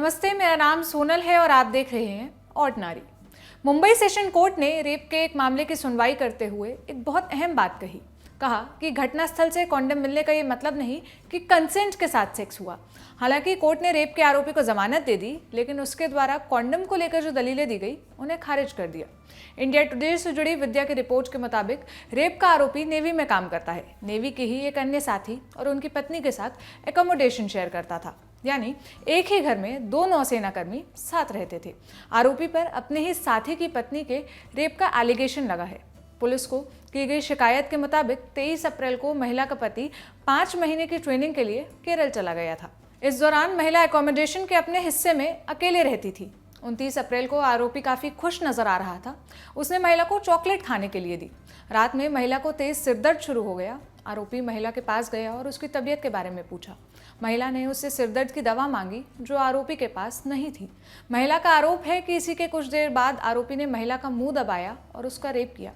नमस्ते, मेरा नाम सोनल है और आप देख रहे हैं ऑर्डिनरी। मुंबई सेशन कोर्ट ने रेप के एक मामले की सुनवाई करते हुए एक बहुत अहम बात कहा कि घटनास्थल से कॉन्डम मिलने का ये मतलब नहीं कि कंसेंट के साथ सेक्स हुआ। हालांकि कोर्ट ने रेप के आरोपी को जमानत दे दी, लेकिन उसके द्वारा कॉन्डम को लेकर जो दलीलें दी गई उन्हें खारिज कर दिया। इंडिया टुडे से जुड़ी विद्या की रिपोर्ट के मुताबिक रेप का आरोपी नेवी में काम करता है। नेवी के ही एक अन्य साथी और उनकी पत्नी के साथ एकोमोडेशन शेयर करता था, यानी एक ही घर में दो नौसेना कर्मी साथ रहते थे। आरोपी पर अपने ही साथी की पत्नी के रेप का एलिगेशन लगा है। पुलिस को की गई शिकायत के मुताबिक 23 अप्रैल को महिला का पति 5 महीने की ट्रेनिंग के लिए केरल चला गया था। इस दौरान महिला एकोमोडेशन के अपने हिस्से में अकेले रहती थी। 29 अप्रैल को आरोपी काफी खुश नजर आ रहा था। उसने महिला को चॉकलेट खाने के लिए दी। रात में महिला को तेज सिरदर्द शुरू हो गया। आरोपी महिला के पास गया और उसकी तबीयत के बारे में पूछा। महिला ने उससे सिरदर्द की दवा मांगी, जो आरोपी के पास नहीं थी। महिला का आरोप है कि इसी के कुछ देर बाद आरोपी ने महिला का मुंह दबाया और उसका रेप किया।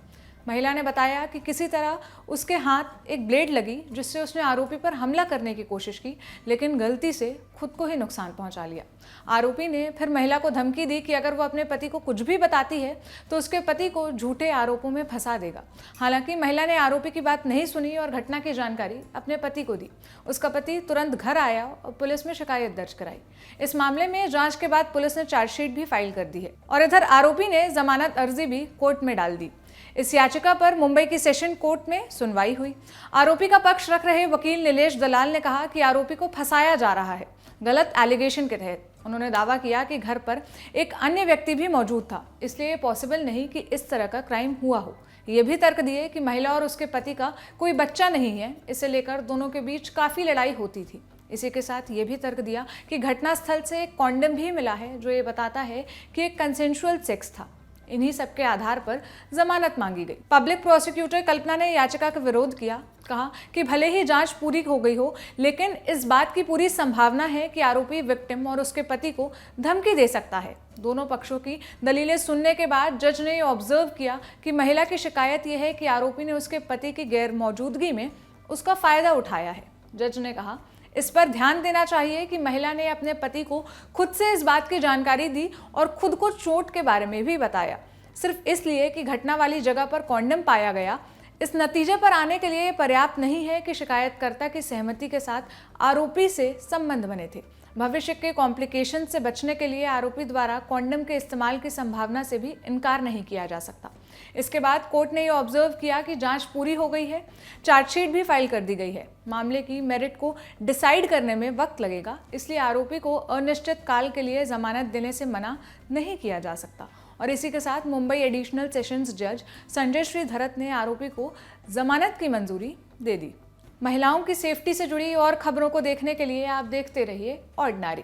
महिला ने बताया कि किसी तरह उसके हाथ एक ब्लेड लगी, जिससे उसने आरोपी पर हमला करने की कोशिश की, लेकिन गलती से खुद को ही नुकसान पहुंचा लिया। आरोपी ने फिर महिला को धमकी दी कि अगर वो अपने पति को कुछ भी बताती है तो उसके पति को झूठे आरोपों में फंसा देगा। हालांकि महिला ने आरोपी की बात नहीं सुनी और घटना की जानकारी अपने पति को दी। उसका पति तुरंत घर आया और पुलिस में शिकायत दर्ज कराई। इस मामले में जांच के बाद पुलिस ने चार्जशीट भी फाइल कर दी है और इधर आरोपी ने जमानत अर्जी भी कोर्ट में डाल दी। इस याचिका पर मुंबई की सेशन कोर्ट में सुनवाई हुई। आरोपी का पक्ष रख रहे वकील नीलेश दलाल ने कहा कि आरोपी को फंसाया जा रहा है गलत एलिगेशन के तहत। उन्होंने दावा किया कि घर पर एक अन्य व्यक्ति भी मौजूद था, इसलिए पॉसिबल नहीं कि इस तरह का क्राइम हुआ हो। ये भी तर्क दिए कि महिला और उसके पति का कोई बच्चा नहीं है, इसे लेकर दोनों के बीच काफ़ी लड़ाई होती थी। इसी के साथ ये भी तर्क दिया कि घटनास्थल से एक कॉन्डम भी मिला है, जो ये बताता है कि एक कंसेंशुअल सेक्स था। इन्हीं सब के आधार पर जमानत मांगी गई। पब्लिक प्रोसिक्यूटर कल्पना ने याचिका का विरोध किया। कहा कि भले ही जांच पूरी हो गई हो, लेकिन इस बात की पूरी संभावना है कि आरोपी विक्टिम और उसके पति को धमकी दे सकता है। दोनों पक्षों की दलीलें सुनने के बाद जज ने ऑब्जर्व किया कि महिला की शिकायत यह है कि आरोपी ने उसके पति की गैर मौजूदगी में उसका फायदा उठाया है। जज ने कहा, इस पर ध्यान देना चाहिए कि महिला ने अपने पति को खुद से इस बात की जानकारी दी और खुद को चोट के बारे में भी बताया, सिर्फ इसलिए कि घटना वाली जगह पर कॉन्डम पाया गया। इस नतीजे पर आने के लिए पर्याप्त नहीं है कि शिकायतकर्ता की सहमति के साथ आरोपी से संबंध बने थे। भविष्य के कॉम्प्लिकेशन से बचने के लिए आरोपी द्वारा कॉन्डम के इस्तेमाल की संभावना से भी इनकार नहीं किया जा सकता। इसके बाद कोर्ट ने यह ऑब्जर्व किया कि जांच पूरी हो गई है, चार्जशीट भी फाइल कर दी गई है। मामले की मेरिट को डिसाइड करने में वक्त लगेगा, इसलिए आरोपी को अनिश्चित काल के लिए जमानत देने से मना नहीं किया जा सकता। और इसी के साथ मुंबई एडिशनल सेशंस जज संजय श्री धरत ने आरोपी को जमानत की मंजूरी दे दी। महिलाओं की सेफ्टी से जुड़ी और खबरों को देखने के लिए आप देखते रहिए ऑर्डिनरी।